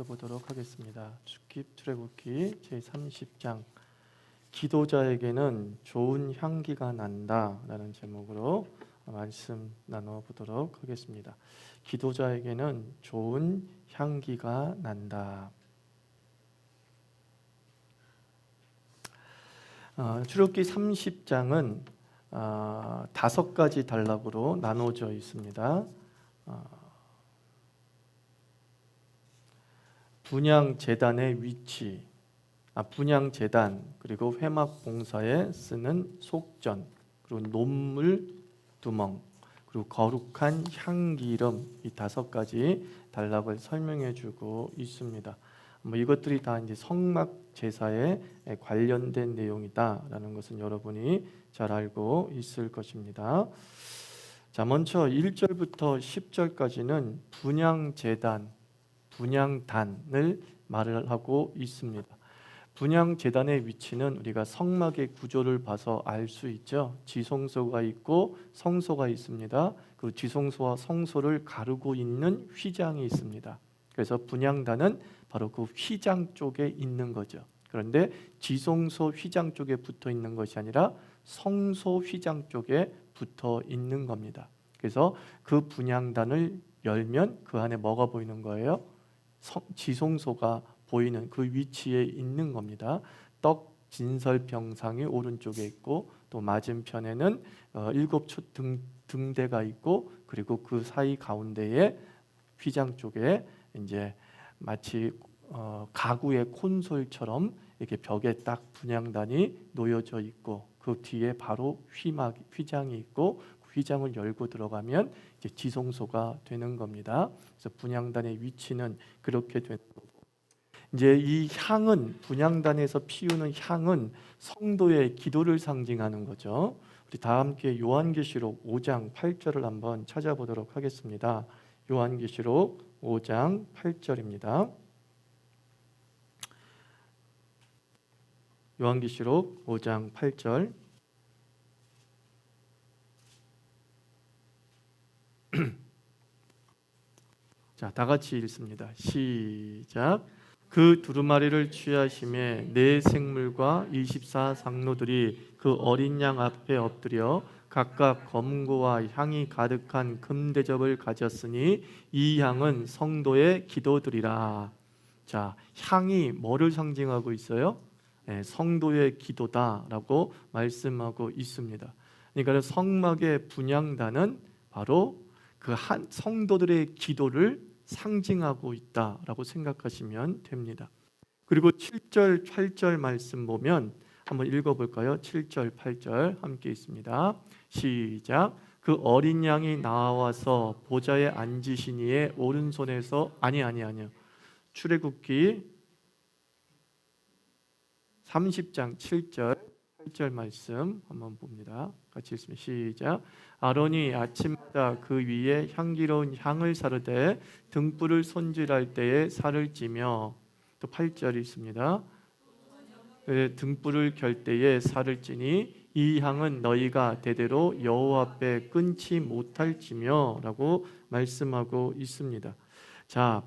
살펴보도록 하겠습니다. 출애굽기 제30장 기도자에게는 좋은 향기가 난다라는 제목으로 말씀 나눠보도록 하겠습니다. 기도자에게는 좋은 향기가 난다. 출애굽기 30장은 5가지 단락으로 나눠져 있습니다. 분향제단의 위치, 분향제단, 그리고 회막봉사에 쓰는 속전, 그리고 논물 두멍, 그리고 거룩한 향기름, 이 5가지 단락을 설명해 주고 있습니다. 이것들이 다 이제 성막 제사에 관련된 내용이다라는 것은 여러분이 잘 알고 있을 것입니다. 자, 먼저 1절부터 10절까지는 분향제단, 분향단을 말을 하고 있습니다. 분향제단의 위치는 우리가 성막의 구조를 봐서 알 수 있죠. 지성소가 있고 성소가 있습니다. 그 지성소와 성소를 가르고 있는 휘장이 있습니다. 그래서 분향단은 바로 그 휘장 쪽에 있는 거죠. 그런데 지성소 휘장 쪽에 붙어 있는 것이 아니라 성소 휘장 쪽에 붙어 있는 겁니다. 그래서 그 분향단을 열면 그 안에 뭐가 보이는 거예요? 지성소가 보이는 그 위치에 있는 겁니다. 떡 진설병상이 오른쪽에 있고 또 맞은편에는 7촛 등대가 있고 그리고 그 사이 가운데에 휘장 쪽에 이제 마치 가구의 콘솔처럼 이렇게 벽에 딱 분향단이 놓여져 있고 그 뒤에 바로 휘장이 있고 휘장을 열고 들어가면 이제 지성소가 되는 겁니다. 그래서 분향단의 위치는 그렇게 되는 거고, 이제 이 향은 분향단에서 피우는 향은 성도의 기도를 상징하는 거죠. 우리 다 함께 요한계시록 5장 8절을 한번 찾아보도록 하겠습니다. 요한계시록 5장 8절입니다. 요한계시록 5장 8절. 자, 다 같이 읽습니다. 시작. 그 두루마리를 취하심에 네 생물과 24상노들이 그 어린 양 앞에 엎드려 각각 검고와 향이 가득한 금대접을 가졌으니 이 향은 성도의 기도들이라. 자, 향이 뭐를 상징하고 있어요? 성도의 기도다라고 말씀하고 있습니다. 그러니까 성막의 분향단은 바로 그 한 성도들의 기도를 상징하고 있다라고 생각하시면 됩니다. 그리고 7절, 8절 말씀 보면 한번 읽어볼까요? 7절, 8절 함께 있습니다. 시작. 그 어린 양이 나와서 보좌에 앉으신 이의 오른손에서 아니요. 출애굽기 30장 7절, 8절 말씀 한번 봅니다. 같이 읽습니다. 시작. 아론이 아침마다 그 위에 향기로운 향을 사르되 등불을 손질할 때에 살을 찌며, 또 8절이 있습니다. 등불을 켤 때에 살을 찌니 이 향은 너희가 대대로 여호와 앞에 끊지 못할지며 라고 말씀하고 있습니다. 자,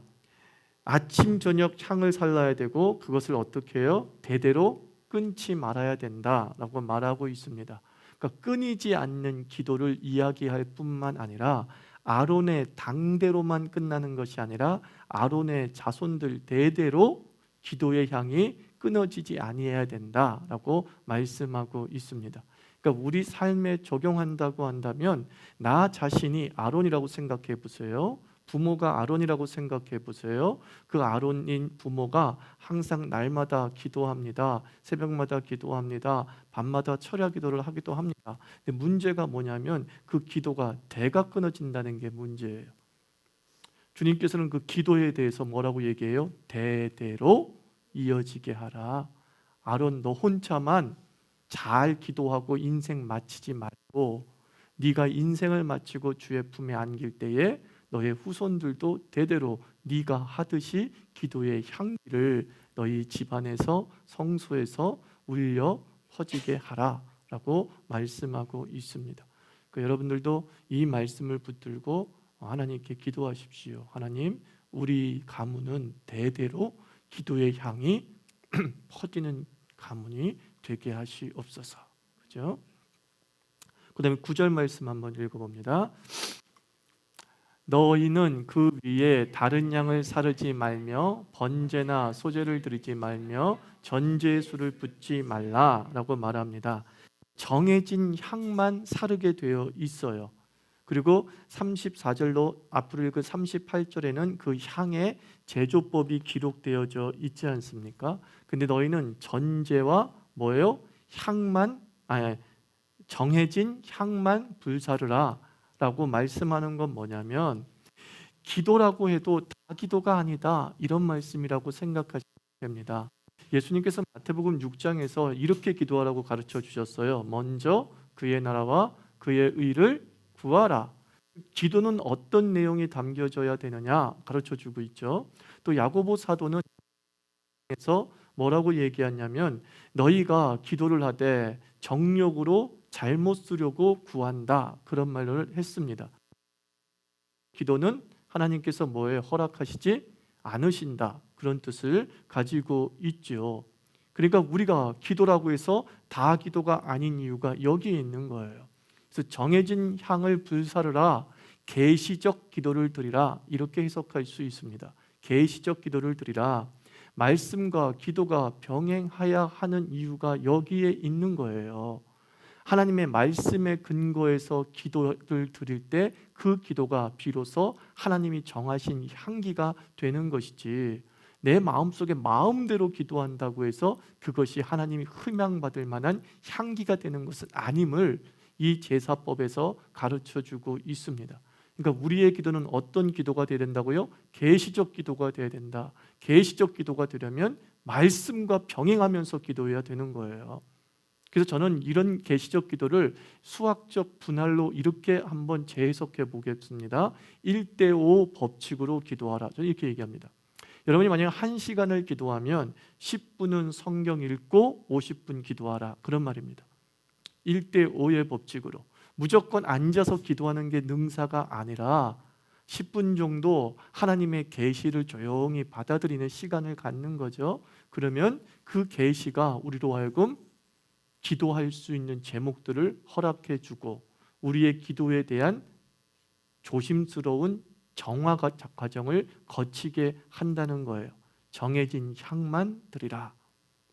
아침 저녁 향을 살라야 되고 그것을 어떻게 해요? 대대로 끊지 말아야 된다라고 말하고 있습니다. 그러니까 끊이지 않는 기도를 이야기할 뿐만 아니라 아론의 당대로만 끝나는 것이 아니라 아론의 자손들 대대로 기도의 향이 끊어지지 아니해야 된다라고 말씀하고 있습니다. 그러니까 우리 삶에 적용한다고 한다면 나 자신이 아론이라고 생각해 보세요. 부모가 아론이라고 생각해 보세요. 그 아론인 부모가 항상 날마다 기도합니다. 새벽마다 기도합니다. 밤마다 철야 기도를 하기도 합니다. 근데 문제가 뭐냐면 그 기도가 대가 끊어진다는 게 문제예요. 주님께서는 그 기도에 대해서 뭐라고 얘기해요? 대대로 이어지게 하라. 아론, 너 혼자만 잘 기도하고 인생 마치지 말고 네가 인생을 마치고 주의 품에 안길 때에 너의 후손들도 대대로 네가 하듯이 기도의 향기를 너희 집안에서 성소에서 울려 퍼지게 하라라고 말씀하고 있습니다. 그러니까 여러분들도 이 말씀을 붙들고 하나님께 기도하십시오. 하나님, 우리 가문은 대대로 기도의 향이 퍼지는 가문이 되게 하시옵소서. 그죠? 그다음에 9절 말씀 한번 읽어봅니다. 너희는 그 위에 다른 양을 사르지 말며 번제나 소제를 드리지 말며 전제수를 붓지 말라라고 말합니다. 정해진 향만 사르게 되어 있어요. 그리고 34절로 앞으로 읽은 38절에는 그 향의 제조법이 기록되어져 있지 않습니까? 근데 너희는 전제와 뭐예요? 향만 정해진 향만 불사르라 라고 말씀하는 건 뭐냐면, 기도라고 해도 다 기도가 아니다 이런 말씀이라고 생각하시면 됩니다. 예수님께서 마태복음 6장에서 이렇게 기도하라고 가르쳐 주셨어요. 먼저 그의 나라와 그의 의를 구하라. 기도는 어떤 내용이 담겨져야 되느냐 가르쳐 주고 있죠. 또 야고보 사도는 에서 뭐라고 얘기하냐면, 너희가 기도를 하되 정욕으로 잘못 쓰려고 구한다 그런 말을 했습니다. 기도는 하나님께서 뭐에 허락하시지 않으신다 그런 뜻을 가지고 있죠. 그러니까 우리가 기도라고 해서 다 기도가 아닌 이유가 여기에 있는 거예요. 그래서 정해진 향을 불사르라, 계시적 기도를 드리라 이렇게 해석할 수 있습니다. 계시적 기도를 드리라, 말씀과 기도가 병행해야 하는 이유가 여기에 있는 거예요. 하나님의 말씀에 근거해서 기도를 드릴 때 그 기도가 비로소 하나님이 정하신 향기가 되는 것이지, 내 마음속에 마음대로 기도한다고 해서 그것이 하나님이 흠양받을 만한 향기가 되는 것은 아님을 이 제사법에서 가르쳐주고 있습니다. 그러니까 우리의 기도는 어떤 기도가 되어야 된다고요? 계시적 기도가 되어야 된다. 계시적 기도가 되려면 말씀과 병행하면서 기도해야 되는 거예요. 그래서 저는 이런 계시적 기도를 수학적 분할로 이렇게 한번 재해석해 보겠습니다. 1대5 법칙으로 기도하라. 저는 이렇게 얘기합니다. 여러분이 만약 1시간을 기도하면 10분은 성경 읽고 50분 기도하라 그런 말입니다. 1대5의 법칙으로 무조건 앉아서 기도하는 게 능사가 아니라 10분 정도 하나님의 계시를 조용히 받아들이는 시간을 갖는 거죠. 그러면 그 계시가 우리로 하여금 기도할 수 있는 제목들을 허락해 주고 우리의 기도에 대한 조심스러운 정화 과정을 거치게 한다는 거예요. 정해진 향만 드리라.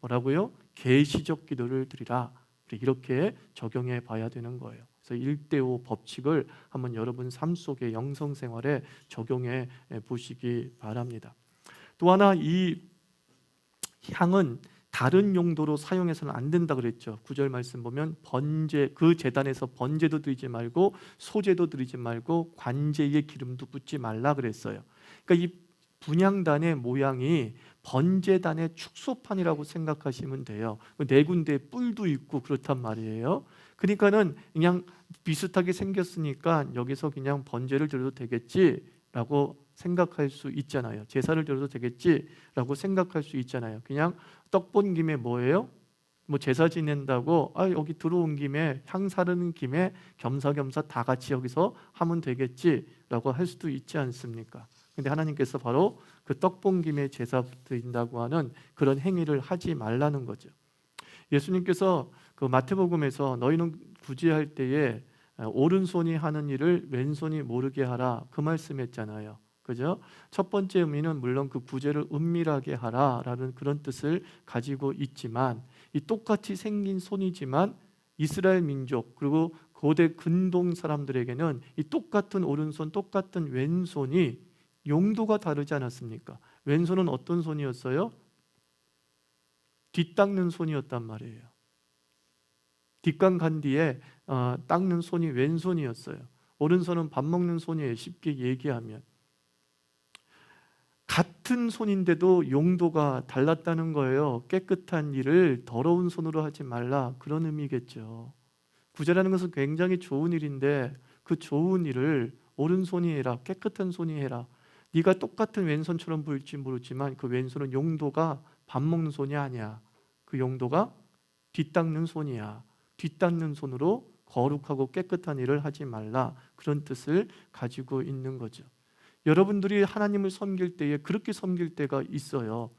뭐라고요? 계시적 기도를 드리라. 이렇게 적용해 봐야 되는 거예요. 그래서 1대5 법칙을 한번 여러분 삶 속에 영성생활에 적용해 보시기 바랍니다. 또 하나, 이 향은 다른 용도로 사용해서는 안 된다 그랬죠. 9절 말씀 보면 번제, 그 제단에서 번제도 드리지 말고 소제도 드리지 말고 관제에 기름도 붓지 말라 그랬어요. 그러니까 이 분향단의 모양이 번제단의 축소판이라고 생각하시면 돼요. 네 군데 뿔도 있고 그렇단 말이에요. 그러니까는 그냥 비슷하게 생겼으니까 여기서 그냥 번제를 드려도 되겠지라고 생각할 수 있잖아요. 제사를 드려도 되겠지라고 생각할 수 있잖아요. 그냥 떡 본 김에 뭐예요? 뭐 제사 지낸다고 여기 들어온 김에 향 사르는 김에 겸사겸사 다 같이 여기서 하면 되겠지라고 할 수도 있지 않습니까? 근데 하나님께서 바로 그 떡 본 김에 제사 드린다고 하는 그런 행위를 하지 말라는 거죠. 예수님께서 그 마태복음에서 너희는 구제할 때에 오른손이 하는 일을 왼손이 모르게 하라 그 말씀했잖아요. 그죠? 첫 번째 의미는 물론 그 구제를 은밀하게 하라라는 그런 뜻을 가지고 있지만, 이 똑같이 생긴 손이지만 이스라엘 민족 그리고 고대 근동 사람들에게는 이 똑같은 오른손, 똑같은 왼손이 용도가 다르지 않았습니까? 왼손은 어떤 손이었어요? 뒷닦는 손이었단 말이에요. 뒷간 간 뒤에 닦는 손이 왼손이었어요. 오른손은 밥 먹는 손이에요. 쉽게 얘기하면. 같은 손인데도 용도가 달랐다는 거예요. 깨끗한 일을 더러운 손으로 하지 말라 그런 의미겠죠. 구제라는 것은 굉장히 좋은 일인데 그 좋은 일을 오른손이 해라, 깨끗한 손이 해라. 네가 똑같은 왼손처럼 보일지 모르지만 그 왼손은 용도가 밥 먹는 손이 아니야. 그 용도가 뒷닦는 손이야. 뒷닦는 손으로 거룩하고 깨끗한 일을 하지 말라 그런 뜻을 가지고 있는 거죠. 여러분들이 하나님을 섬길 때에 그렇게 섬길 때가 있어요.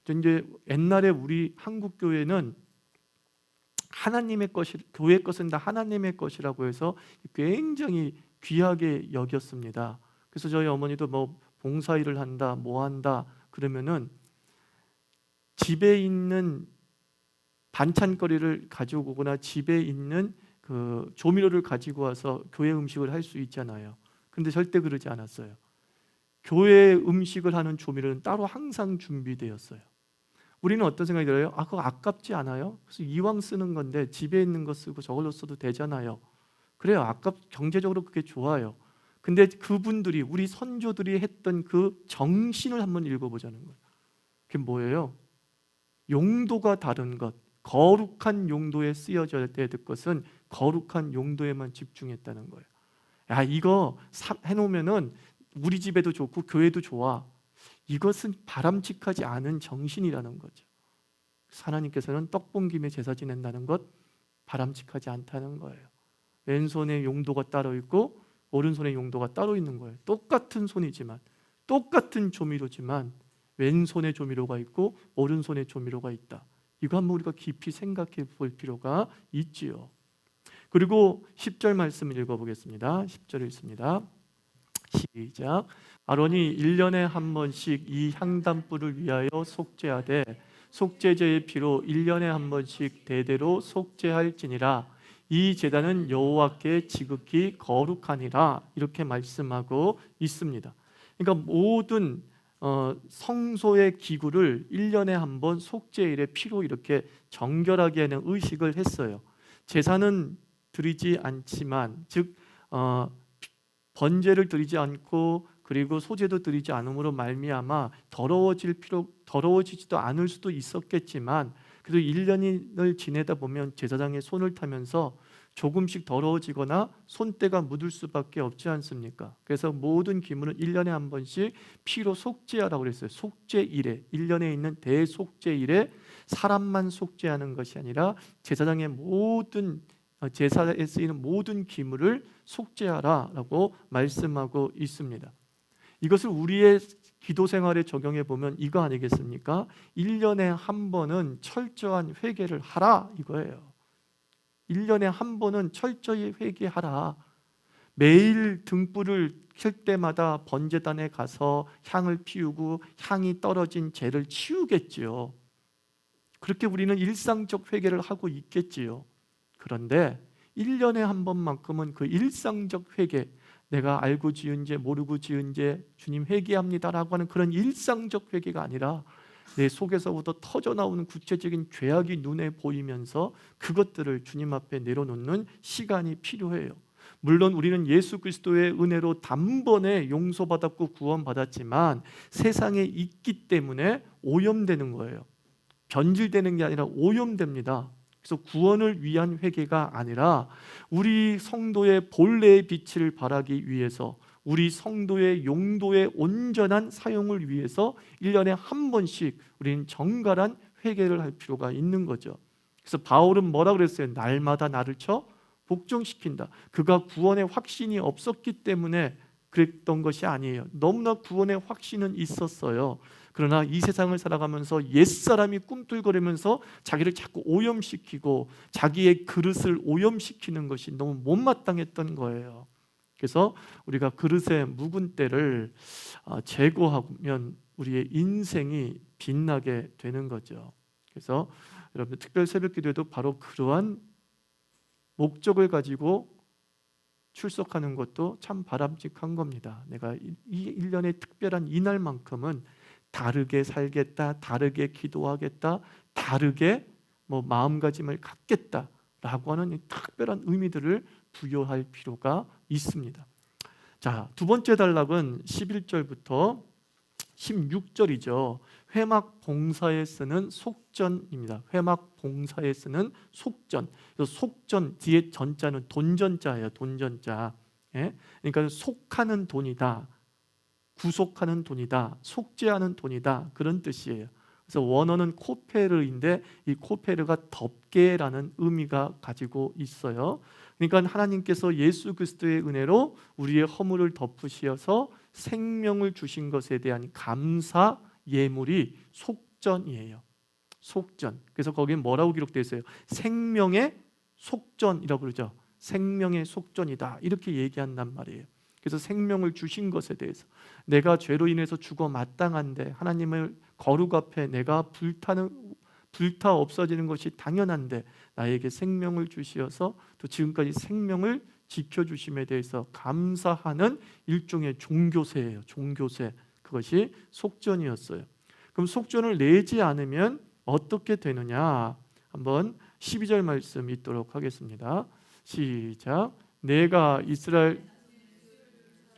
이제 옛날에 우리 한국 교회는 하나님의 것이, 교회 것은 다 하나님의 것이라고 해서 굉장히 귀하게 여겼습니다. 그래서 저희 어머니도 뭐 봉사일을 한다, 뭐 한다 그러면은 집에 있는 반찬거리를 가지고 오거나 집에 있는 그 조미료를 가지고 와서 교회 음식을 할 수 있잖아요. 근데 절대 그러지 않았어요. 교회 음식을 하는 조미료는 따로 항상 준비되었어요. 우리는 어떤 생각이 들어요? 아, 그거 아깝지 않아요? 그래서 이왕 쓰는 건데 집에 있는 거 쓰고 저걸로 써도 되잖아요. 그래요. 경제적으로 그게 좋아요. 근데 그분들이, 우리 선조들이 했던 그 정신을 한번 읽어보자는 거예요. 그게 뭐예요? 용도가 다른 것, 거룩한 용도에 쓰여져야 될 것은 거룩한 용도에만 집중했다는 거예요. 야, 이거 해놓으면은 우리 집에도 좋고 교회도 좋아. 이것은 바람직하지 않은 정신이라는 거죠. 하나님께서는 떡 본 김에 제사 지낸다는 것 바람직하지 않다는 거예요. 왼손의 용도가 따로 있고 오른손의 용도가 따로 있는 거예요. 똑같은 손이지만, 똑같은 조미료지만 왼손의 조미료가 있고 오른손의 조미료가 있다. 이거 한번 우리가 깊이 생각해 볼 필요가 있지요. 그리고 10절 말씀을 읽어보겠습니다. 10절 읽습니다. 시작. 아론이 1년에 한 번씩 이 향단불을 위하여 속죄하되 속죄제의 피로 1년에 한 번씩 대대로 속죄할지니라. 이 제단은 여호와께 지극히 거룩하니라. 이렇게 말씀하고 있습니다. 그러니까 모든 성소의 기구를 1년에 한 번 속죄일의 피로 이렇게 정결하게 하는 의식을 했어요. 제사는 드리지 않지만, 즉 번제를 드리지 않고 그리고 소제도 드리지 않음으로 말미암아 더러워지지도 않을 수도 있었겠지만, 그래도 1년을 지내다 보면 제사장의 손을 타면서 조금씩 더러워지거나 손때가 묻을 수밖에 없지 않습니까? 그래서 모든 기물은 1년에 한 번씩 피로 속죄하라고 그랬어요. 속죄일에, 1년에 있는 대속죄일에 사람만 속죄하는 것이 아니라 제사장의 모든 제사에 쓰이는 모든 기물을 속죄하라라고 말씀하고 있습니다. 이것을 우리의 기도 생활에 적용해 보면 이거 아니겠습니까? 1년에 한 번은 철저한 회개를 하라 이거예요. 1년에 한 번은 철저히 회개하라. 매일 등불을 켤 때마다 번제단에 가서 향을 피우고 향이 떨어진 죄를 치우겠지요. 그렇게 우리는 일상적 회개를 하고 있겠지요. 그런데 1년에 한 번만큼은 그 일상적 회개, 내가 알고 지은 죄, 모르고 지은 죄, 주님 회개합니다라고 하는 그런 일상적 회개가 아니라 내 속에서부터 터져나오는 구체적인 죄악이 눈에 보이면서 그것들을 주님 앞에 내려놓는 시간이 필요해요. 물론 우리는 예수 그리스도의 은혜로 단번에 용서받았고 구원받았지만 세상에 있기 때문에 오염되는 거예요. 변질되는 게 아니라 오염됩니다. 그래서 구원을 위한 회개가 아니라 우리 성도의 본래의 빛을 발하기 위해서, 우리 성도의 용도의 온전한 사용을 위해서 1년에 한 번씩 우리는 정갈한 회개를 할 필요가 있는 거죠. 그래서 바울은 뭐라 그랬어요? 날마다 나를 쳐 복종시킨다. 그가 구원의 확신이 없었기 때문에 그랬던 것이 아니에요. 너무나 구원의 확신은 있었어요. 그러나 이 세상을 살아가면서 옛사람이 꿈틀거리면서 자기를 자꾸 오염시키고 자기의 그릇을 오염시키는 것이 너무 못마땅했던 거예요. 그래서 우리가 그릇의 묵은 때를 제거하면 우리의 인생이 빛나게 되는 거죠. 그래서 여러분 특별 새벽기도에도 바로 그러한 목적을 가지고 출석하는 것도 참 바람직한 겁니다. 내가 이 1년의 특별한 이날만큼은 다르게 살겠다, 다르게 기도하겠다, 다르게 마음가짐을 갖겠다라고 하는 특별한 의미들을 부여할 필요가 있습니다. 자, 두 번째 단락은 11절부터 16절이죠. 회막 봉사에 쓰는 속전입니다. 회막 봉사에 쓰는 속전. 속전 뒤에 전자는 돈전자예요. 돈전자. 예? 그러니까 속하는 돈이다, 구속하는 돈이다, 속죄하는 돈이다, 그런 뜻이에요. 그래서 원어는 코페르인데 이 코페르가 덮개라는 의미가 가지고 있어요. 그러니까 하나님께서 예수 그리스도의 은혜로 우리의 허물을 덮으셔서 생명을 주신 것에 대한 감사 예물이 속전이에요. 속전. 그래서 거기에 뭐라고 기록되어 있어요? 생명의 속전이라고 그러죠. 생명의 속전이다, 이렇게 얘기한단 말이에요. 그래서 생명을 주신 것에 대해서, 내가 죄로 인해서 죽어 마땅한데 하나님을 거룩 앞에 내가 불타 없어지는 것이 당연한데 나에게 생명을 주시어서 또 지금까지 생명을 지켜주심에 대해서 감사하는 일종의 종교세예요. 종교세. 그것이 속전이었어요. 그럼 속전을 내지 않으면 어떻게 되느냐? 한번 12절 말씀 읽도록 하겠습니다. 시작. 내가 이스라엘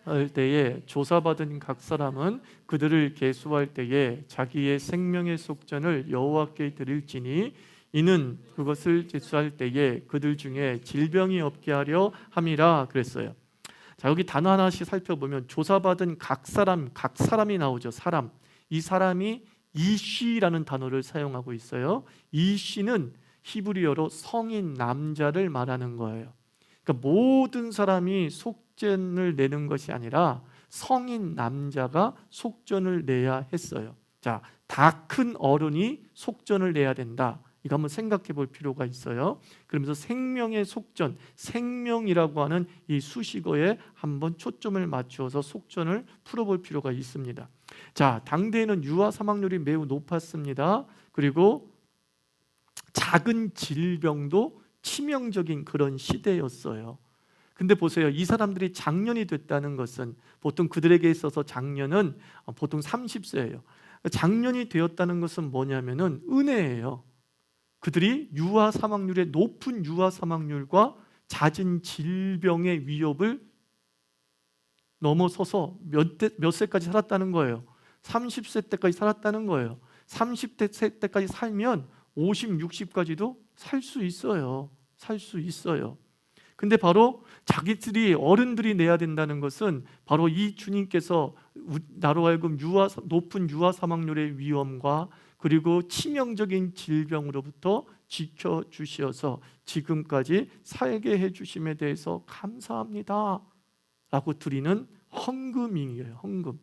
할 때에 조사받은 각 사람은 그들을 계수할 때에 자기의 생명의 속전을 여호와께 드릴지니 이는 그것을 제수할 때에 그들 중에 질병이 없게 하려 함이라 그랬어요. 자, 여기 단어 하나씩 살펴보면 조사받은 각 사람이 나오죠. 사람. 이 사람이 이쉬라는 단어를 사용하고 있어요. 이쉬는 히브리어로 성인 남자를 말하는 거예요. 그러니까 모든 사람이 속전을 내는 것이 아니라 성인 남자가 속전을 내야 했어요. 자, 다 큰 어른이 속전을 내야 된다. 이거 한번 생각해 볼 필요가 있어요. 그러면서 생명의 속전, 생명이라고 하는 이 수식어에 한번 초점을 맞추어서 속전을 풀어볼 필요가 있습니다. 자, 당대에는 유아 사망률이 매우 높았습니다. 그리고 작은 질병도 치명적인 그런 시대였어요. 근데 보세요. 이 사람들이 장년이 됐다는 것은, 보통 그들에게 있어서 장년은 보통 30세예요. 장년이 되었다는 것은 뭐냐면은 은혜예요. 그들이 높은 유아 사망률과 잦은 질병의 위협을 넘어서서 몇 세까지 살았다는 거예요. 30세 때까지 살았다는 거예요. 30대 때까지 살면 50, 60까지도 살 수 있어요. 살 수 있어요. 근데 바로 자기들이 어른들이 내야 된다는 것은 바로 이 주님께서 나로 하여금 높은 유아 사망률의 위험과 그리고 치명적인 질병으로부터 지켜주시어서 지금까지 살게 해주심에 대해서 감사합니다 라고 드리는 헌금이에요. 헌금.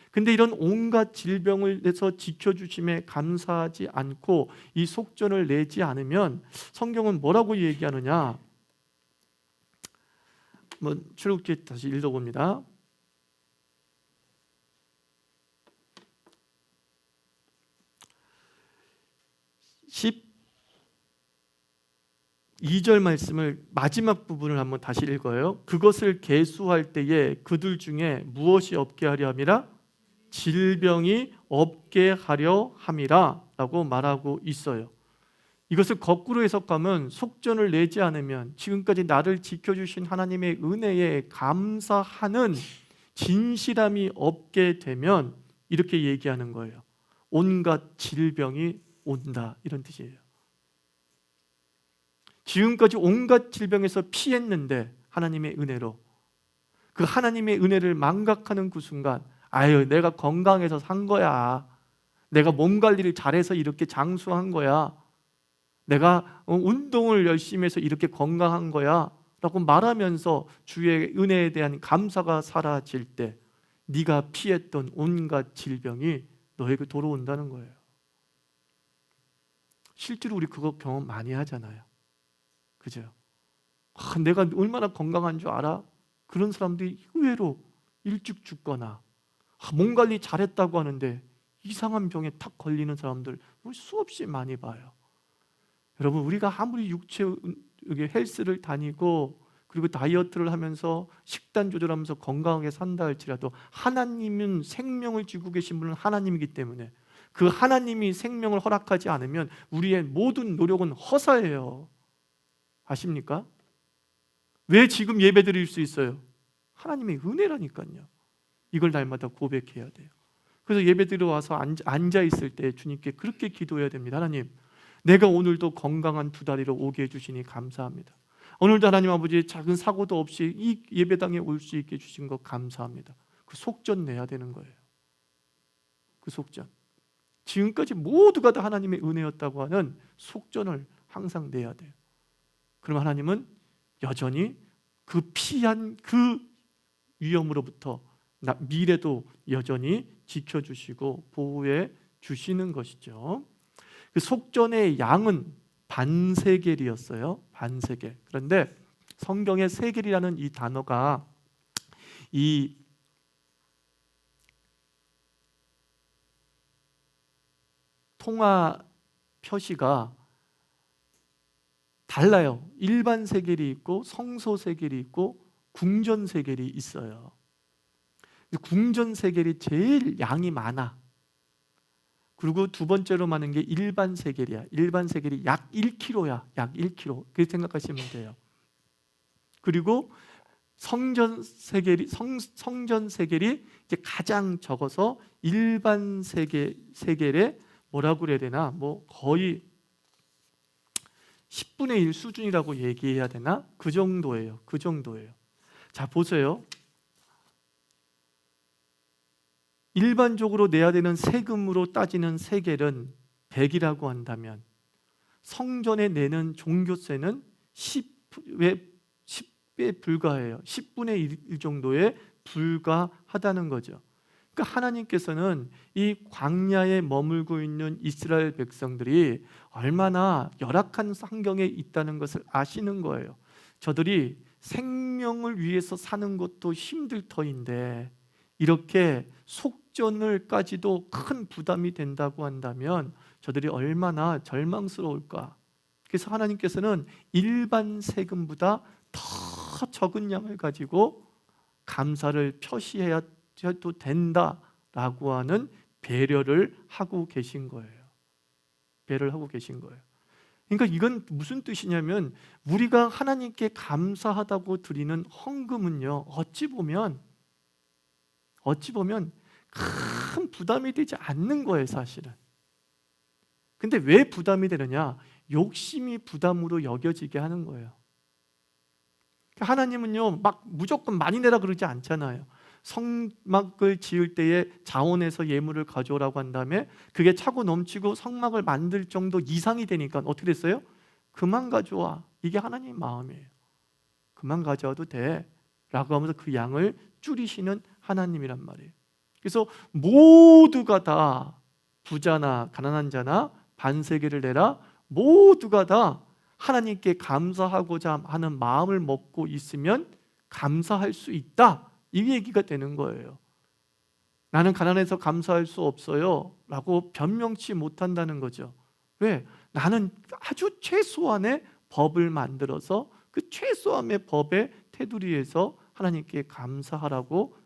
근데 이런 온갖 질병을 내서 지켜주심에 감사하지 않고 이 속전을 내지 않으면 성경은 뭐라고 얘기하느냐? 출애굽기 다시 읽어봅니다. 12절 말씀을 마지막 부분을 한번 다시 읽어요. 그것을 계수할 때에 그들 중에 무엇이 없게 하려 함이라? 질병이 없게 하려 함이라 라고 말하고 있어요. 이것을 거꾸로 해석하면 속전을 내지 않으면 지금까지 나를 지켜주신 하나님의 은혜에 감사하는 진실함이 없게 되면 이렇게 얘기하는 거예요. 온갖 질병이 온다, 이런 뜻이에요. 지금까지 온갖 질병에서 피했는데 하나님의 은혜로 그 하나님의 은혜를 망각하는 그 순간, 아유, 내가 건강해서 산 거야, 내가 몸 관리를 잘해서 이렇게 장수한 거야, 내가 운동을 열심히 해서 이렇게 건강한 거야 라고 말하면서 주의 은혜에 대한 감사가 사라질 때 네가 피했던 온갖 질병이 너에게 돌아온다는 거예요. 실제로 우리 그거 경험 많이 하잖아요. 그죠? 내가 얼마나 건강한 줄 알아? 그런 사람들이 의외로 일찍 죽거나 몸 관리 잘했다고 하는데 이상한 병에 탁 걸리는 사람들 수없이 많이 봐요. 여러분, 우리가 아무리 헬스를 다니고 그리고 다이어트를 하면서 식단 조절하면서 건강하게 산다 할지라도 하나님은 생명을 쥐고 계신 분은 하나님이기 때문에 그 하나님이 생명을 허락하지 않으면 우리의 모든 노력은 허사예요. 아십니까? 왜 지금 예배 드릴 수 있어요? 하나님의 은혜라니까요. 이걸 날마다 고백해야 돼요. 그래서 예배 드려 와서 앉아 있을 때 주님께 그렇게 기도해야 됩니다. 하나님, 내가 오늘도 건강한 두 다리로 오게 해주시니 감사합니다. 오늘도 하나님 아버지 작은 사고도 없이 이 예배당에 올 수 있게 해주신 것 감사합니다. 그 속전 내야 되는 거예요. 그 속전. 지금까지 모두가 다 하나님의 은혜였다고 하는 속전을 항상 내야 돼요. 그럼 하나님은 여전히 그 피한 그 위험으로부터 미래도 여전히 지켜주시고 보호해 주시는 것이죠. 그 속전의 양은 반세겔이었어요. 반세겔. 그런데 성경의 세겔이라는 이 단어가 이 통화 표시가 달라요. 일반 세겔이 있고 성소 세겔이 있고 궁전 세겔이 있어요. 궁전 세겔이 제일 양이 많아. 그리고 두 번째로 많은 게 일반 세겔이야. 일반 세겔이 약 1kg야. 약 1kg. 그렇게 생각하시면 돼요. 그리고 성전 세겔이 이제 가장 적어서 일반 세겔의 뭐라고 그래야 되나? 뭐 거의 10분의 1 수준이라고 얘기해야 되나? 그 정도예요. 그 정도예요. 자, 보세요. 일반적으로 내야 되는 세금으로 따지는 세겔은 100이라고 한다면 성전에 내는 종교세는 10배 불과해요. 10분의 1 정도에 불과하다는 거죠. 그러니까 하나님께서는 이 광야에 머물고 있는 이스라엘 백성들이 얼마나 열악한 환경에 있다는 것을 아시는 거예요. 저들이 생명을 위해서 사는 것도 힘들 터인데 이렇게 속전을까지도 큰 부담이 된다고 한다면 저들이 얼마나 절망스러울까. 그래서 하나님께서는 일반 세금보다 더 적은 양을 가지고 감사를 표시해야 도 된다라고 하는 배려를 하고 계신 거예요. 배려를 하고 계신 거예요. 그러니까 이건 무슨 뜻이냐면 우리가 하나님께 감사하다고 드리는 헌금은요, 어찌 보면 큰 부담이 되지 않는 거예요, 사실은. 근데 왜 부담이 되느냐? 욕심이 부담으로 여겨지게 하는 거예요. 하나님은요, 막 무조건 많이 내라 그러지 않잖아요. 성막을 지을 때에 자원에서 예물을 가져오라고 한 다음에 그게 차고 넘치고 성막을 만들 정도 이상이 되니까 어떻게 됐어요? 그만 가져와. 이게 하나님 마음이에요. 그만 가져와도 돼 라고 하면서 그 양을 줄이시는 하나님이란 말이에요. 그래서 모두가 다 부자나 가난한 자나 반세겔을 내라, 모두가 다 하나님께 감사하고자 하는 마음을 먹고 있으면 감사할 수 있다, 이 얘기가 되는 거예요. 나는 가난해서 감사할 수 없어요 라고 변명치 못한다는 거죠. 왜? 나는 아주 최소한의 법을 만들어서 그 최소한의 법의 테두리에서 하나님께 감사하라고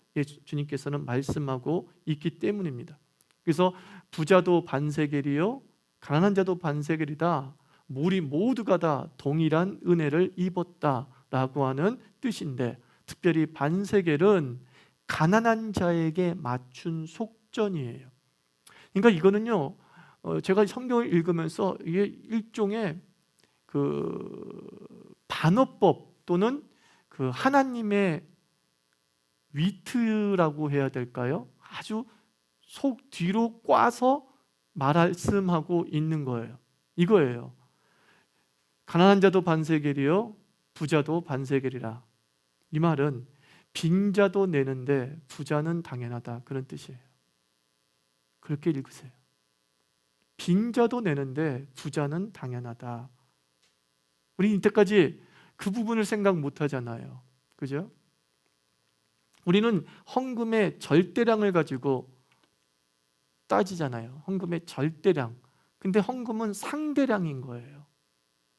주님께서는 말씀하고 있기 때문입니다. 그래서 부자도 반세겔이요, 가난한 자도 반세겔이다, 우리 모두가 다 동일한 은혜를 입었다라고 하는 뜻인데, 특별히 반세겔은 가난한 자에게 맞춘 속전이에요. 그러니까 이거는요, 제가 성경을 읽으면서 이게 일종의 그 반어법 또는 그 하나님의 위트라고 해야 될까요? 아주 속 뒤로 꽈서 말씀하고 있는 거예요. 이거예요. 가난한 자도 반세겔이요, 부자도 반세겔이라. 이 말은 빈자도 내는데 부자는 당연하다, 그런 뜻이에요. 그렇게 읽으세요. 빈자도 내는데 부자는 당연하다. 우리 이때까지 그 부분을 생각 못 하잖아요. 그죠? 우리는 헌금의 절대량을 가지고 따지잖아요. 헌금의 절대량. 근데 헌금은 상대량인 거예요.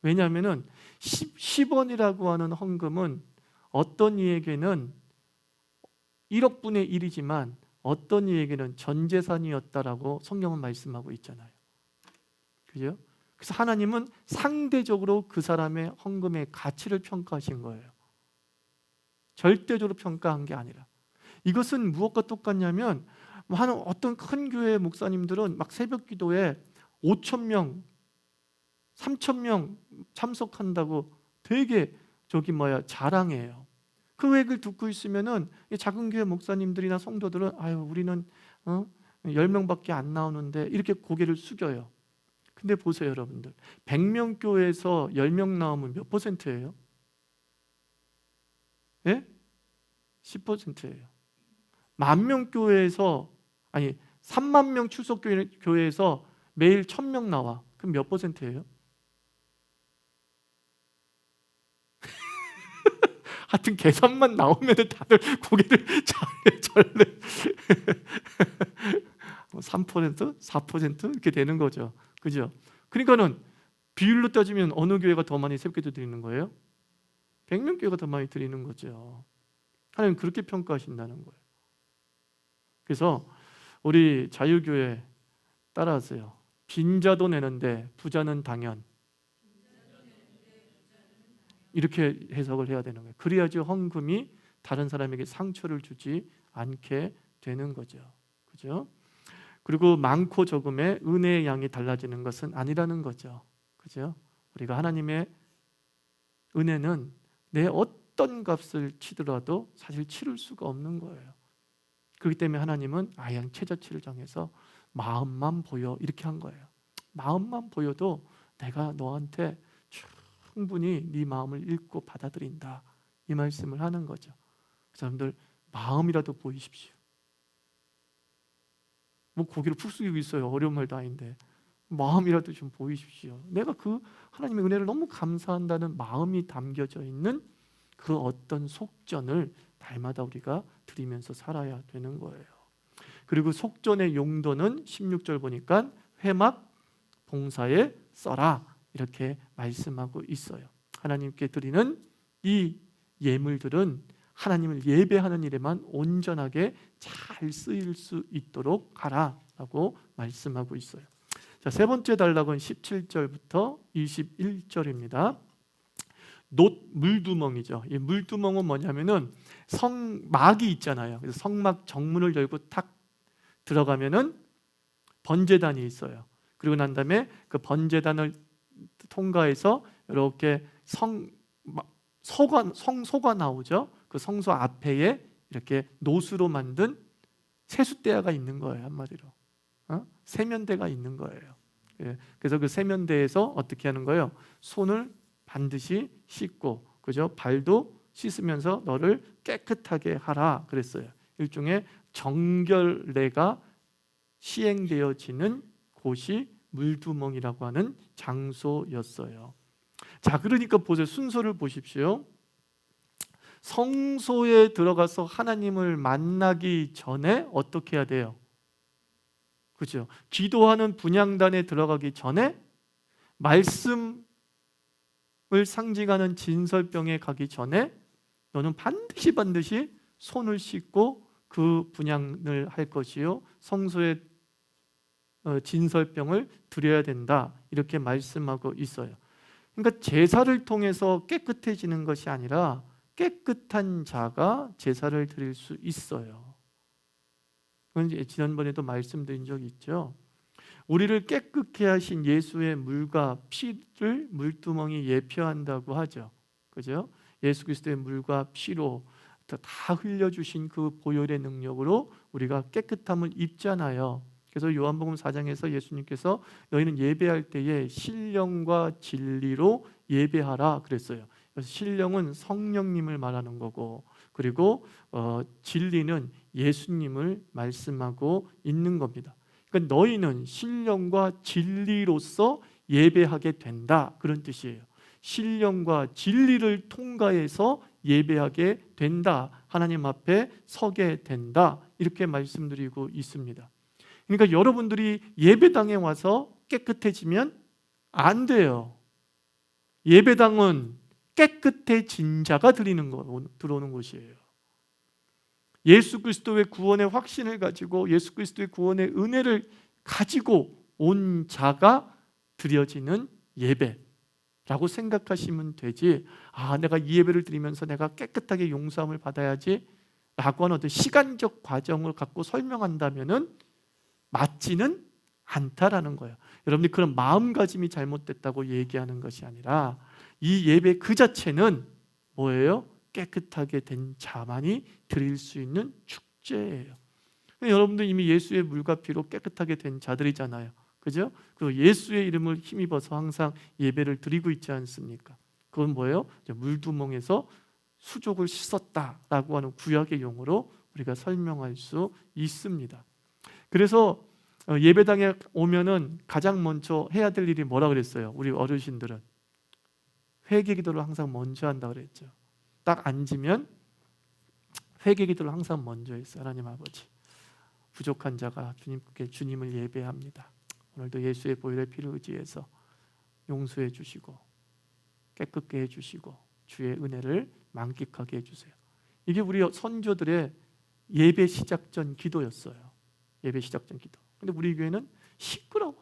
왜냐하면 10원이라고 하는 헌금은 어떤 이에게는 1억 분의 1이지만 어떤 이에게는 전 재산이었다라고 성경은 말씀하고 있잖아요. 그죠? 그래서 하나님은 상대적으로 그 사람의 헌금의 가치를 평가하신 거예요. 절대적으로 평가한 게 아니라. 이것은 무엇과 똑같냐면 어떤 큰 교회 목사님들은 막 새벽 기도에 5,000명, 3,000명 참석한다고 되게 자랑해요. 그 얘기를 듣고 있으면은 작은 교회 목사님들이나 성도들은 우리는 10명밖에 안 나오는데 이렇게 고개를 숙여요. 근데 보세요, 여러분들. 100명 교회에서 10명 나오면 몇 %예요? 예? 10%예요. 10,000명 교회에서 3만 명 출석 교회에서 매일 1,000명 나와. 그럼 몇 %예요? 하여튼 계산만 나오면 다들 고개를 절레 3%, 4% 이렇게 되는 거죠. 그죠? 그러니까는 비율로 따지면 어느 교회가 더 많이 새벽기도 드리는 거예요? 100명 교회가 더 많이 드리는 거죠. 하나님 그렇게 평가하신다는 거예요. 그래서 우리 자유교회 따라하세요. 빈자도 내는데 부자는 당연. 이렇게 해석을 해야 되는 거예요. 그래야지 헌금이 다른 사람에게 상처를 주지 않게 되는 거죠. 그죠? 그리고 많고 적음의 은혜의 양이 달라지는 것은 아니라는 거죠. 그죠? 우리가 하나님의 은혜는 내 어떤 값을 치더라도 사실 치를 수가 없는 거예요. 그렇기 때문에 하나님은 아양 최저치를 정해서 마음만 보여 이렇게 한 거예요. 마음만 보여도 내가 너한테 충분히 네 마음을 읽고 받아들인다, 이 말씀을 하는 거죠. 여러분들 마음이라도 보이십시오. 뭐 고개를 푹 숙이고 있어요. 어려운 말도 아닌데 마음이라도 좀 보이십시오. 내가 그 하나님의 은혜를 너무 감사한다는 마음이 담겨져 있는 그 어떤 속전을 날마다 우리가 드리면서 살아야 되는 거예요. 그리고 속전의 용도는 16절 보니까 회막 봉사에 써라 이렇게 말씀하고 있어요. 하나님께 드리는 이 예물들은 하나님을 예배하는 일에만 온전하게 잘 쓰일 수 있도록 하라라고 말씀하고 있어요. 자, 세 번째 단락은 17절부터 21절입니다. 놋 물두멍이죠. 이 물두멍은 뭐냐면은 성막이 있잖아요. 그래서 성막 정문을 열고 탁 들어가면은 번제단이 있어요. 그리고 난 다음에 그 번제단을 통과해서 이렇게 성소가 나오죠. 그 성소 앞에 이렇게 노수로 만든 세숫대야가 있는 거예요. 한마디로 세면대가 있는 거예요. 그래서 그 세면대에서 어떻게 하는 거예요? 손을 반드시 씻고, 그죠? 발도 씻으면서 너를 깨끗하게 하라 그랬어요. 일종의 정결례가 시행되어지는 곳이 물두멍이라고 하는 장소였어요. 자, 그러니까 보세요. 순서를 보십시오. 성소에 들어가서 하나님을 만나기 전에 어떻게 해야 돼요? 그죠? 기도하는 분향단에 들어가기 전에 말씀을 상징하는 진설병에 가기 전에 너는 반드시 손을 씻고 그 분향을 할 것이요 성소에 진설병을 드려야 된다 이렇게 말씀하고 있어요. 그러니까 제사를 통해서 깨끗해지는 것이 아니라 깨끗한 자가 제사를 드릴 수 있어요. 그건 지난번에도 말씀드린 적이 있죠. 우리를 깨끗게 하신 예수의 물과 피를 물두멍이 예표한다고 하죠. 그죠? 예수 그리스도의 물과 피로 다 흘려주신 그 보혈의 능력으로 우리가 깨끗함을 입잖아요. 그래서 요한복음 4장에서 예수님께서 너희는 예배할 때에 신령과 진리로 예배하라 그랬어요. 그래서 신령은 성령님을 말하는 거고, 그리고 진리는 예수님을 말씀하고 있는 겁니다. 그러니까 너희는 신령과 진리로서 예배하게 된다 그런 뜻이에요. 신령과 진리를 통과해서 예배하게 된다, 하나님 앞에 서게 된다 이렇게 말씀드리고 있습니다. 그러니까 여러분들이 예배당에 와서 깨끗해지면 안 돼요. 예배당은 깨끗해진 자가 들어오는 곳이에요. 예수 그리스도의 구원의 확신을 가지고 예수 그리스도의 구원의 은혜를 가지고 온 자가 드려지는 예배라고 생각하시면 되지, 내가 이 예배를 드리면서 내가 깨끗하게 용서함을 받아야지 라고 하는 어떤 시간적 과정을 갖고 설명한다면은 맞지는 않다라는 거예요. 여러분들이 그런 마음가짐이 잘못됐다고 얘기하는 것이 아니라 이 예배 그 자체는 뭐예요? 깨끗하게 된 자만이 드릴 수 있는 축제예요. 여러분들 이미 예수의 물과 피로 깨끗하게 된 자들이잖아요. 그죠? 그리고 예수의 이름을 힘입어서 항상 예배를 드리고 있지 않습니까? 그건 뭐예요? 물두멍에서 수족을 씻었다라고 하는 구약의 용어로 우리가 설명할 수 있습니다. 그래서 예배당에 오면은 가장 먼저 해야 될 일이 뭐라 그랬어요? 우리 어르신들은 회개 기도를 항상 먼저 한다 그랬죠. 딱 앉으면 회개 기도를 항상 먼저 했어요. 하나님 아버지, 부족한 자가 주님께 주님을 예배합니다. 오늘도 예수의 보혈의 피를 의지해서 용서해 주시고 깨끗게 해주시고 주의 은혜를 만끽하게 해주세요. 이게 우리 선조들의 예배 시작 전 기도였어요. 예배 시작 전 기도. 근데 우리 교회는 시끄러워.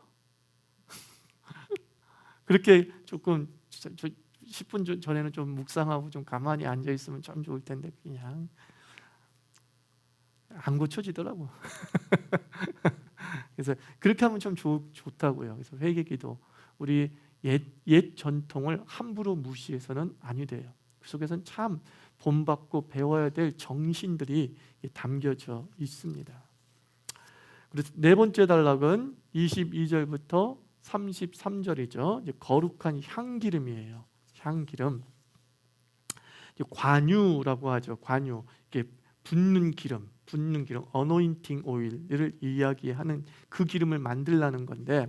그렇게 조금 10분 전에는 좀 묵상하고 좀 가만히 앉아 있으면 참 좋을 텐데 그냥 안 고쳐지더라고. 그래서 그렇게 하면 참 좋다고요. 그래서 회개기도 우리 옛 전통을 함부로 무시해서는 아니 돼요. 그 속에서는 참 본받고 배워야 될 정신들이 담겨져 있습니다. 그래서 네 번째 단락은 22절부터 33절이죠. 이제 거룩한 향기름이에요. 향기름. 관유라고 하죠. 관유. 이게 붓는 기름, 어노인팅 오일을 이야기하는 그 기름을 만들라는 건데,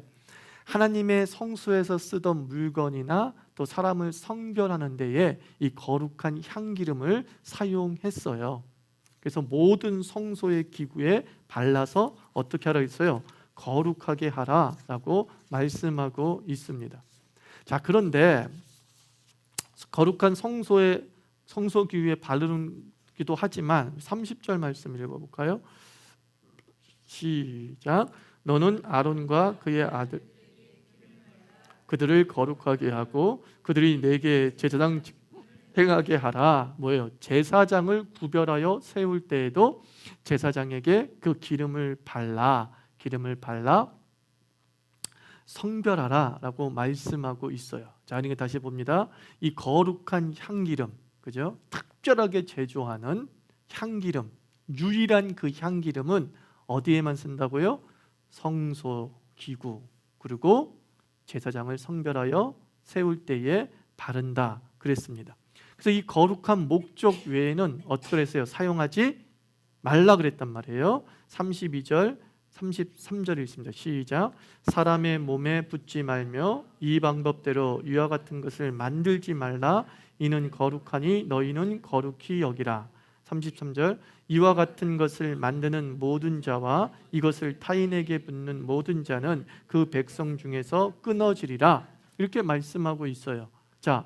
하나님의 성소에서 쓰던 물건이나 또 사람을 성별하는 데에 이 거룩한 향기름을 사용했어요. 그래서 모든 성소의 기구에 발라서 어떻게 하라 했어요? 거룩하게 하라라고 말씀하고 있습니다. 자, 그런데 거룩한 성소 기구에 바르기도 하지만 30절 말씀 읽어볼까요? 시작. 너는 아론과 그의 아들 그들을 거룩하게 하고 그들이 내게 제사장 행하게 하라. 뭐예요? 제사장을 구별하여 세울 때에도 제사장에게 그 기름을 발라 성별하라 라고 말씀하고 있어요. 자, 이게 다시 봅니다. 이 거룩한 향기름, 그죠? 특별하게 제조하는 향기름, 유일한 그 향기름은 어디에만 쓴다고요? 성소 기구, 그리고 제사장을 성별하여 세울 때에 바른다 그랬습니다. 그래서 이 거룩한 목적 외에는 어떻게 했어요? 사용하지 말라 그랬단 말이에요. 32절 33절 읽습니다. 시작. 사람의 몸에 붓지 말며 이 방법대로 이와 같은 것을 만들지 말라. 이는 거룩하니 너희는 거룩히 여기라. 33절. 이와 같은 것을 만드는 모든 자와 이것을 타인에게 붓는 모든 자는 그 백성 중에서 끊어지리라. 이렇게 말씀하고 있어요. 자,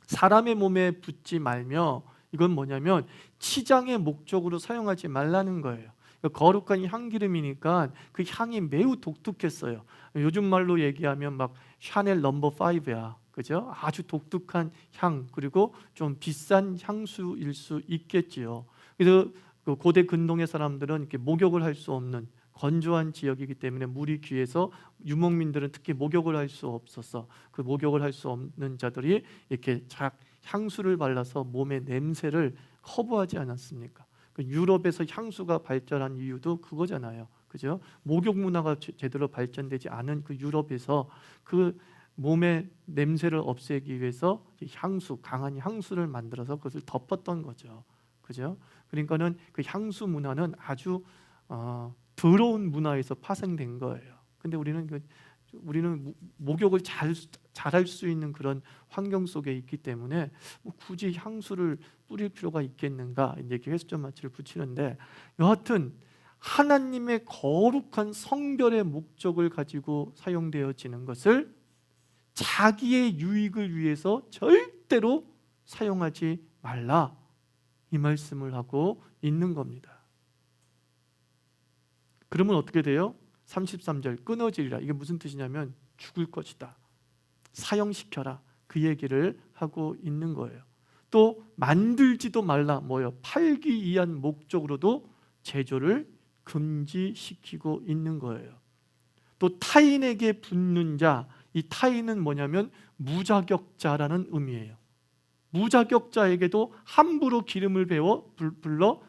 사람의 몸에 붓지 말며, 이건 뭐냐면 치장의 목적으로 사용하지 말라는 거예요. 거룩한 향기름이니까 그 향이 매우 독특했어요. 요즘 말로 얘기하면 막 샤넬 넘버 5야. 그죠? 아주 독특한 향, 그리고 좀 비싼 향수일 수 있겠지요. 그래서 그 고대 근동의 사람들은 이렇게 목욕을 할 수 없는 건조한 지역이기 때문에 물이 귀해서 유목민들은 특히 목욕을 할 수 없어서 그 목욕을 할 수 없는 자들이 이렇게 향수를 발라서 몸의 냄새를 커버하지 않았습니까? 그 유럽에서 향수가 발전한 이유도 그거잖아요. 그죠? 목욕 문화가 제대로 발전되지 않은 그 유럽에서 그 몸의 냄새를 없애기 위해서 향수, 강한 향수를 만들어서 그것을 덮었던 거죠. 그죠? 그러니까는 그 향수 문화는 아주 더러운 문화에서 파생된 거예요. 근데 우리는 목욕을 잘할 수 있는 그런 환경 속에 있기 때문에 뭐 굳이 향수를 뿌릴 필요가 있겠는가, 이렇게 회수점 마취를 붙이는데, 여하튼 하나님의 거룩한 성별의 목적을 가지고 사용되어지는 것을 자기의 유익을 위해서 절대로 사용하지 말라, 이 말씀을 하고 있는 겁니다. 그러면 어떻게 돼요? 33절 끊어지리라. 이게 무슨 뜻이냐면 죽을 것이다, 사형시켜라, 그 얘기를 하고 있는 거예요. 또 만들지도 말라, 뭐예요? 팔기 위한 목적으로도 제조를 금지시키고 있는 거예요. 또 타인에게 붓는 자, 이 타인은 뭐냐면 무자격자라는 의미예요. 무자격자에게도 함부로 기름을 불러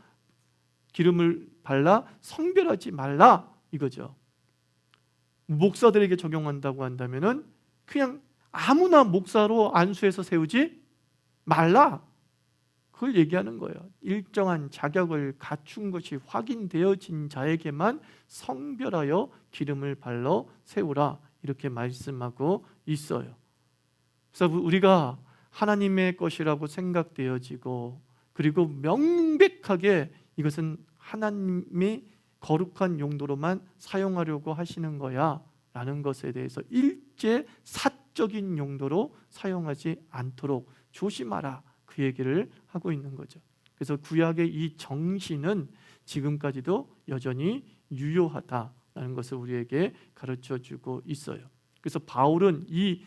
기름을 발라 성별하지 말라, 이거죠. 목사들에게 적용한다고 한다면은 그냥 아무나 목사로 안수해서 세우지 말라, 그걸 얘기하는 거예요. 일정한 자격을 갖춘 것이 확인되어진 자에게만 성별하여 기름을 발라 세우라, 이렇게 말씀하고 있어요. 그래서 우리가 하나님의 것이라고 생각되어지고, 그리고 명백하게 이것은 하나님이 거룩한 용도로만 사용하려고 하시는 거야 라는 것에 대해서 일제 사적인 용도로 사용하지 않도록 조심하라, 그 얘기를 하고 있는 거죠. 그래서 구약의 이 정신은 지금까지도 여전히 유효하다라는 것을 우리에게 가르쳐주고 있어요. 그래서 바울은 이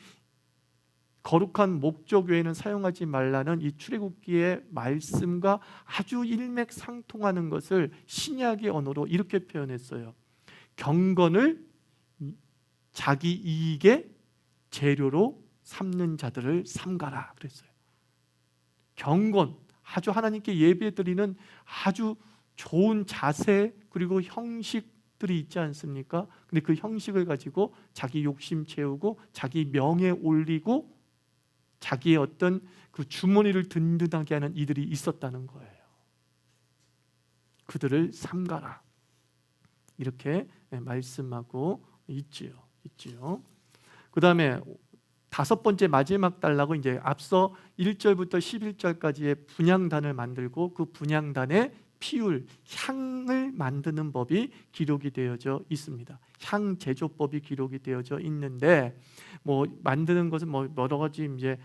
거룩한 목적 외에는 사용하지 말라는 이 출애굽기의 말씀과 아주 일맥상통하는 것을 신약의 언어로 이렇게 표현했어요. 경건을 자기 이익의 재료로 삼는 자들을 삼가라 그랬어요. 경건, 아주 하나님께 예배드리는 아주 좋은 자세, 그리고 형식들이 있지 않습니까? 근데 그 형식을 가지고 자기 욕심 채우고 자기 명예 올리고 자기의 어떤 그 주머니를 든든하게 하는 이들이 있었다는 거예요. 그들을 삼가라, 이렇게 말씀하고 있지요. 그 다음에 다섯 번째 마지막 단락은 이제 앞서 1절부터 11절까지의 분향단을 만들고 그 분향단에 피울, 향을 만드는 법이 기록이 되어져 있습니다. 향 제조법이 기록이 되어져 있는데, 뭐 만드는 것은 뭐 여러 가지 이제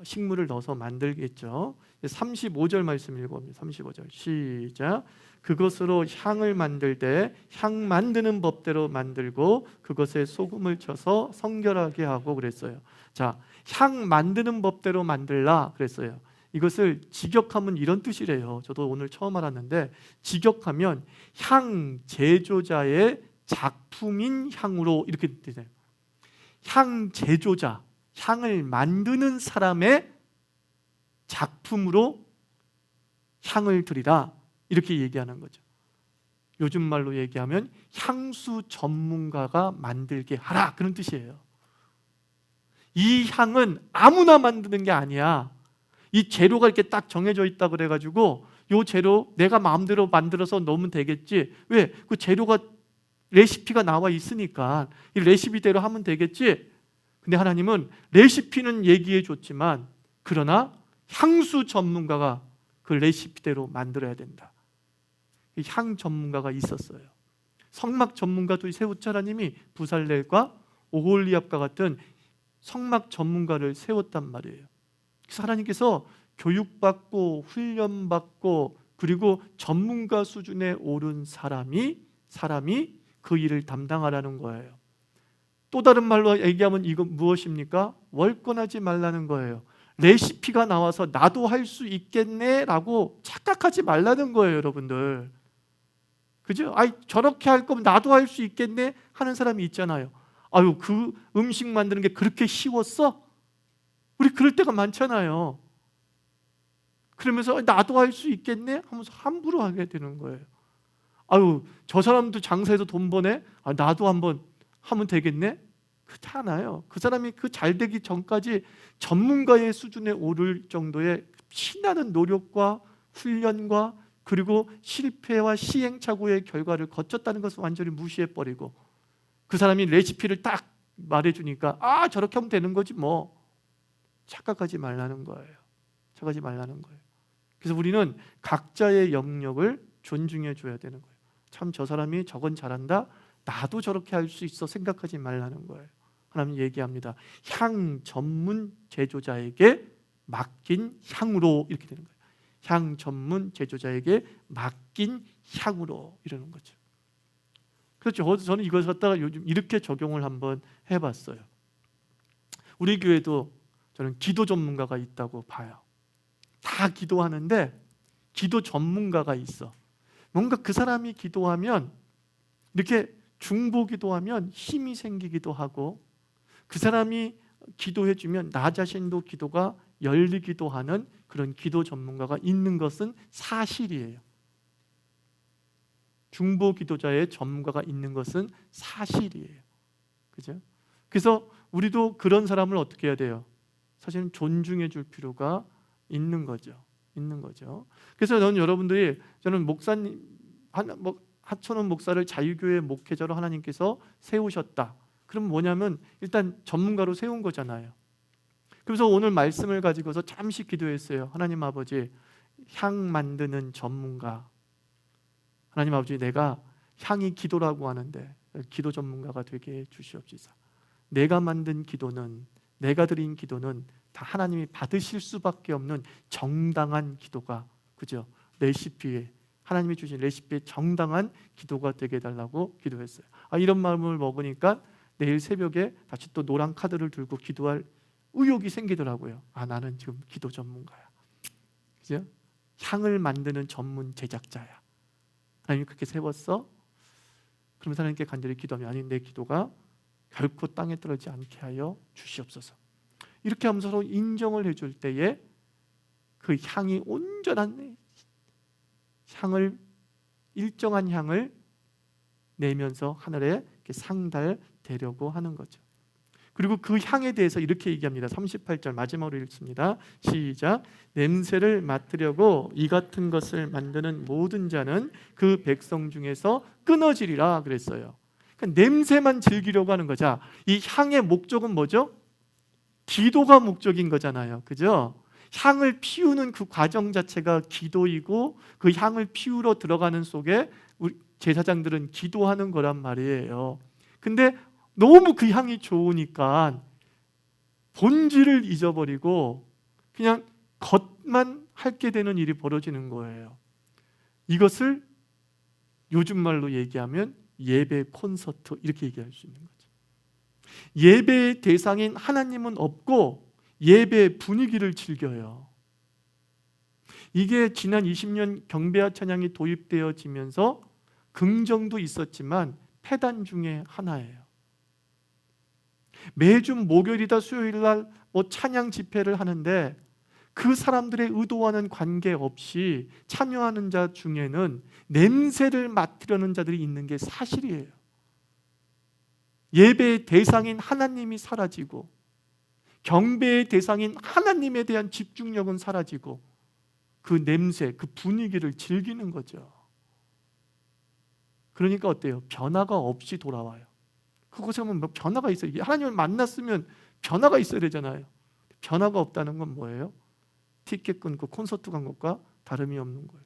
식물을 넣어서 만들겠죠. 35절 말씀 읽어봅니다. 35절 시작. 그것으로 향을 만들 때 향 만드는 법대로 만들고 그것에 소금을 쳐서 성결하게 하고 그랬어요. 자, 향 만드는 법대로 만들라 그랬어요. 이것을 직역하면 이런 뜻이래요. 저도 오늘 처음 알았는데, 직역하면 향 제조자의 작품인 향으로, 이렇게 되세요. 향 제조자, 향을 만드는 사람의 작품으로 향을 드리라, 이렇게 얘기하는 거죠. 요즘 말로 얘기하면 향수 전문가가 만들게 하라, 그런 뜻이에요. 이 향은 아무나 만드는 게 아니야. 이 재료가 이렇게 딱 정해져 있다 그래가지고 이 재료 내가 마음대로 만들어서 넣으면 되겠지. 왜? 그 재료가 레시피가 나와 있으니까 이 레시피대로 하면 되겠지. 근데 하나님은 레시피는 얘기해 줬지만, 그러나 향수 전문가가 그 레시피대로 만들어야 된다. 향 전문가가 있었어요. 성막 전문가도 세웠죠. 하나님이 부살렐과 오홀리압과 같은 성막 전문가를 세웠단 말이에요. 그래서 하나님께서 교육받고 훈련받고 그리고 전문가 수준에 오른 사람이 그 일을 담당하라는 거예요. 또 다른 말로 얘기하면 이건 무엇입니까? 월권하지 말라는 거예요. 레시피가 나와서 나도 할 수 있겠네 라고 착각하지 말라는 거예요, 여러분들. 그죠? 아이, 저렇게 할 거면 나도 할 수 있겠네 하는 사람이 있잖아요. 아유, 그 음식 만드는 게 그렇게 쉬웠어? 우리 그럴 때가 많잖아요. 그러면서 나도 할 수 있겠네 하면서 함부로 하게 되는 거예요. 아유, 저 사람도 장사해서 돈 버네? 아, 나도 한번 하면 되겠네? 그렇지 않아요. 그 사람이 그 잘 되기 전까지 전문가의 수준에 오를 정도의 피나는 노력과 훈련과 그리고 실패와 시행착오의 결과를 거쳤다는 것을 완전히 무시해버리고, 그 사람이 레시피를 딱 말해주니까 아, 저렇게 하면 되는 거지 뭐, 착각하지 말라는 거예요. 착각하지 말라는 거예요. 그래서 우리는 각자의 영역을 존중해 줘야 되는 거예요. 참, 저 사람이 저건 잘한다, 나도 저렇게 할 수 있어 생각하지 말라는 거예요. 하나님 얘기합니다. 향 전문 제조자에게 맡긴 향으로, 이렇게 되는 거예요. 향 전문 제조자에게 맡긴 향으로, 이러는 거죠. 그렇죠. 저는 이걸 갖다가 요즘 이렇게 적용을 한번 해봤어요. 우리 교회도 저는 기도 전문가가 있다고 봐요. 다 기도하는데 기도 전문가가 있어. 뭔가 그 사람이 기도하면, 이렇게 중보 기도하면 힘이 생기기도 하고, 그 사람이 기도해주면 나 자신도 기도가 열리기도 하는 그런 기도 전문가가 있는 것은 사실이에요. 중보 기도자의 전문가가 있는 것은 사실이에요. 그죠? 그래서 우리도 그런 사람을 어떻게 해야 돼요? 사실은 존중해 줄 필요가 있는 거죠. 있는 거죠. 그래서 저는 목사님 하천원 목사를 자유교회 목회자로 하나님께서 세우셨다. 그럼 뭐냐면 일단 전문가로 세운 거잖아요. 그래서 오늘 말씀을 가지고서 잠시 기도했어요. 하나님 아버지, 향 만드는 전문가, 하나님 아버지, 내가 향이 기도라고 하는데 기도 전문가가 되게 해 주시옵소서. 내가 만든 기도는, 내가 드린 기도는 다 하나님이 받으실 수밖에 없는 정당한 기도가, 그죠? 레시피에, 하나님이 주신 레시피에 정당한 기도가 되게 해달라고 기도했어요. 이런 마음을 먹으니까 내일 새벽에 다시 또 노란 카드를 들고 기도할 의욕이 생기더라고요. 나는 지금 기도 전문가야, 그죠? 향을 만드는 전문 제작자야. 하나님 그렇게 세웠어? 그러면서 하나님께 간절히 기도하면, 아니, 내 기도가 결코 땅에 떨어지지 않게 하여 주시옵소서. 이렇게 하면서 서로 인정을 해줄 때에 그 향이 온전한 향을, 일정한 향을 내면서 하늘에 이렇게 상달되려고 하는 거죠. 그리고 그 향에 대해서 이렇게 얘기합니다. 38절 마지막으로 읽습니다. 시작. 냄새를 맡으려고 이 같은 것을 만드는 모든 자는 그 백성 중에서 끊어지리라 그랬어요. 그러니까 냄새만 즐기려고 하는 거죠. 이 향의 목적은 뭐죠? 기도가 목적인 거잖아요, 그죠? 향을 피우는 그 과정 자체가 기도이고, 그 향을 피우러 들어가는 속에 우리 제사장들은 기도하는 거란 말이에요. 근데 너무 그 향이 좋으니까 본질을 잊어버리고 그냥 겉만 핥게 되는 일이 벌어지는 거예요. 이것을 요즘 말로 얘기하면 예배 콘서트, 이렇게 얘기할 수 있는 거죠. 예배의 대상인 하나님은 없고 예배 분위기를 즐겨요. 이게 지난 20년 경배와 찬양이 도입되어지면서 긍정도 있었지만 폐단 중에 하나예요. 매주 목요일이다 수요일날 찬양 집회를 하는데 그 사람들의 의도와는 관계없이 참여하는 자 중에는 냄새를 맡으려는 자들이 있는 게 사실이에요. 예배의 대상인 하나님이 사라지고 경배의 대상인 하나님에 대한 집중력은 사라지고 그 냄새, 그 분위기를 즐기는 거죠. 그러니까 어때요? 변화가 없이 돌아와요. 그곳에 보면 변화가 있어요. 하나님을 만났으면 변화가 있어야 되잖아요. 변화가 없다는 건 뭐예요? 티켓 끊고 콘서트 간 것과 다름이 없는 거예요.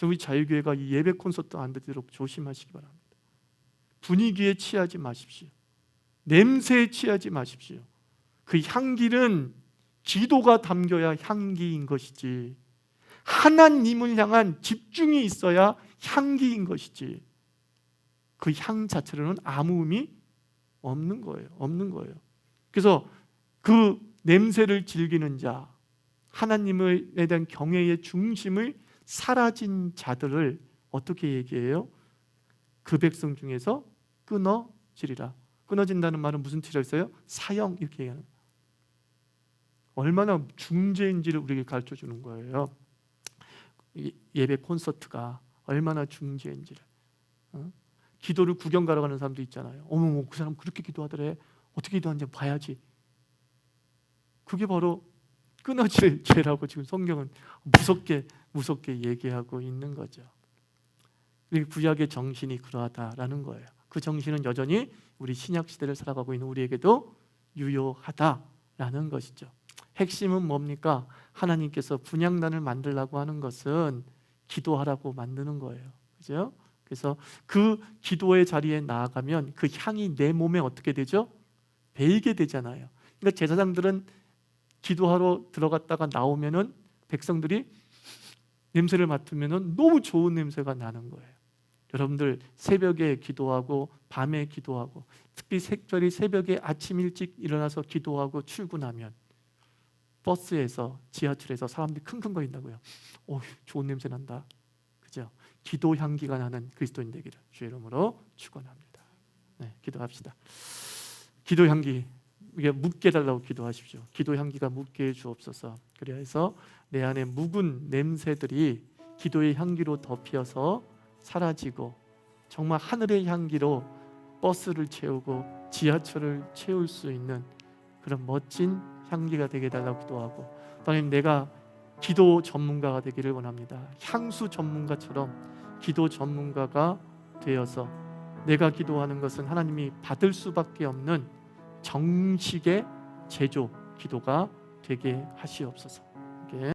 우리 자유교회가 이 예배 콘서트 안 되도록 조심하시기 바랍니다. 분위기에 취하지 마십시오. 냄새에 취하지 마십시오. 그 향기는 기도가 담겨야 향기인 것이지, 하나님을 향한 집중이 있어야 향기인 것이지, 그 향 자체로는 아무 의미 없는 거예요. 없는 거예요. 그래서 그 냄새를 즐기는 자, 하나님에 대한 경외의 중심을 사라진 자들을 어떻게 얘기해요? 그 백성 중에서 끊어지리라. 끊어진다는 말은 무슨 뜻이 있어요? 사형, 이렇게 얘기하는 거예요. 얼마나 중재인지를 우리에게 가르쳐 주는 거예요. 예배 콘서트가 얼마나 중재인지를. 기도를 구경 가러 가는 사람도 있잖아요. 어머, 그 사람 그렇게 기도하더래. 어떻게 기도하는지 봐야지. 그게 바로 끊어질 죄라고 지금 성경은 무섭게 얘기하고 있는 거죠. 구약의 정신이 그러하다라는 거예요. 그 정신은 여전히 우리 신약 시대를 살아가고 있는 우리에게도 유효하다라는 것이죠. 핵심은 뭡니까? 하나님께서 분향단을 만들라고 하는 것은 기도하라고 만드는 거예요. 그죠? 그래서 그 기도의 자리에 나아가면 그 향이 내 몸에 어떻게 되죠? 배이게 되잖아요. 그러니까 제사장들은 기도하러 들어갔다가 나오면은 백성들이 냄새를 맡으면은 너무 좋은 냄새가 나는 거예요. 여러분들 새벽에 기도하고 밤에 기도하고, 특히 새벽에 아침 일찍 일어나서 기도하고 출근하면 버스에서, 지하철에서 사람들이 킁킁거린다고요. 좋은 냄새 난다. 그죠? 기도 향기가 나는 그리스도인 되기를 주의 이름으로 축원합니다. 네, 기도합시다. 기도 향기, 이게 묻게 해달라고 기도하십시오. 기도 향기가 묻게 해 주옵소서. 그래서 내 안에 묵은 냄새들이 기도의 향기로 덮여서 사라지고, 정말 하늘의 향기로 버스를 채우고 지하철을 채울 수 있는 그런 멋진 향기가 되게 해달라고 기도하고, 하나님, 내가 기도 전문가가 되기를 원합니다. 향수 전문가처럼 기도 전문가가 되어서 내가 기도하는 것은 하나님이 받을 수밖에 없는 정식의 제조 기도가 되게 하시옵소서.